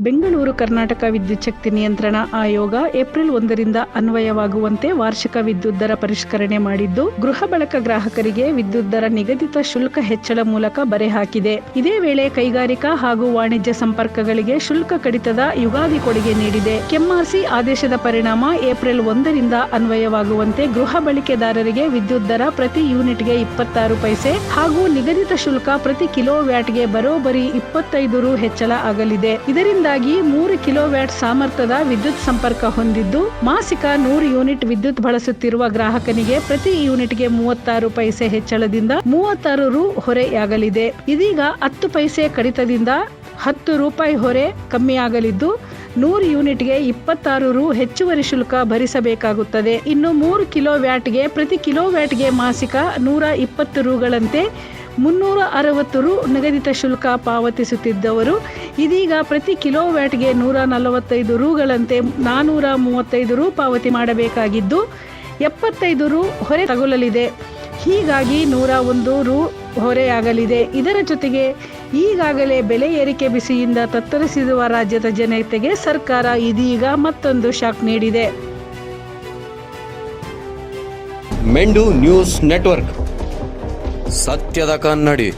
ಬೆಂಗಳೂರು ಕರ್ನಾಟಕ ವಿದ್ಯುತ್ ಶಕ್ತಿ ನಿಯಂತ್ರಣ ಆಯೋಗ ಏಪ್ರಿಲ್ 1ರಿಂದ ಅನ್ವಯವಾಗುವಂತೆ ವಾರ್ಷಿಕ ವಿದ್ಯುತ್ ದರ ಪರಿಷ್ಕರಣೆ ಮಾಡಿದ್ದು, ಗೃಹ ಬಳಕ ಗ್ರಾಹಕರಿಗೆ ವಿದ್ಯುತ್ ದರ ನಿಗದಿತ ಶುಲ್ಕ ಹೆಚ್ಚಳ ಮೂಲಕ ಬರೆ ಹಾಕಿದೆ. ಇದೇ ವೇಳೆ ಕೈಗಾರಿಕಾ ಹಾಗೂ ವಾಣಿಜ್ಯ ಸಂಪರ್ಕಗಳಿಗೆ ಶುಲ್ಕ ಕಡಿತದ ಯುಗಾದಿ ಕೊಡುಗೆ ನೀಡಿದೆ. ಕೆಎಂಆರ್ಸಿ ಆದೇಶದ ಪರಿಣಾಮ ಏಪ್ರಿಲ್ 1ರಿಂದ ಅನ್ವಯವಾಗುವಂತೆ ಗೃಹ ಬಳಕೆದಾರರಿಗೆ ವಿದ್ಯುತ್ ದರ ಪ್ರತಿ ಯೂನಿಟ್ಗೆ 26 ಪೈಸೆ ಹಾಗೂ ನಿಗದಿತ ಶುಲ್ಕ ಪ್ರತಿ ಕಿಲೋವ್ಯಾಟ್ಗೆ ಬರೋಬ್ಬರಿ 25 ರು ಹೆಚ್ಚಳ ಆಗಲಿದೆ. ಇದರಿಂದಾಗಿ 3 ಕಿಲೋವ್ಯಾಟ್ ಸಾಮರ್ಥ್ಯದ ವಿದ್ಯುತ್ ಸಂಪರ್ಕ ಹೊಂದಿದ್ದು ಮಾಸಿಕ 100 ಯೂನಿಟ್ ವಿದ್ಯುತ್ ಬಳಸುತ್ತಿರುವ ಗ್ರಾಹಕನಿಗೆ ಪ್ರತಿ ಯೂನಿಟ್ಗೆ 36 ಪೈಸೆ ಹೆಚ್ಚಳದಿಂದ 36 ರು ಹೊರೆಯಾಗಲಿದೆ. ಇದೀಗ 10 ಪೈಸೆ ಕಡಿತದಿಂದ 10 ರೂಪಾಯಿ ಹೊರೆ ಕಮ್ಮಿಯಾಗಲಿದ್ದು 100 ಯೂನಿಟ್ಗೆ 26 ರು ಹೆಚ್ಚುವರಿ ಶುಲ್ಕ ಭರಿಸಬೇಕಾಗುತ್ತದೆ. ಇನ್ನು 3 ಕಿಲೋವ್ಯಾಟ್ಗೆ ಪ್ರತಿ ಕಿಲೋವ್ಯಾಟ್ಗೆ ಮಾಸಿಕ 120 ರುಗಳಂತೆ 360 ರು ನಿಗದಿತ ಶುಲ್ಕ ಪಾವತಿಸುತ್ತಿದ್ದವರು ಇದೀಗ ಪ್ರತಿ ಕಿಲೋವ್ಯಾಟ್ಗೆ 145 ರುಗಳಂತೆ 435 ರು ಪಾವತಿ ಮಾಡಬೇಕಾಗಿದ್ದು 75 ರು ಹೊರೆ ತಗುಲಲಿದೆ. ಹೀಗಾಗಿ 101 ರು ಹೊರೆಯಾಗಲಿದೆ. ಇದರ ಜೊತೆಗೆ ಈಗಾಗಲೇ ಬೆಲೆ ಏರಿಕೆ ಬಿಸಿಯಿಂದ ತತ್ತರಿಸಿರುವ ರಾಜ್ಯದ ಜನತೆಗೆ ಸರ್ಕಾರ ಇದೀಗ ಮತ್ತೊಂದು ಶಾಕ್ ನೀಡಿದೆ. ಮೆಂಡು ನ್ಯೂಸ್ ನೆಟ್ವರ್ಕ್, ಸತ್ಯದ ಕನ್ನಡಿ.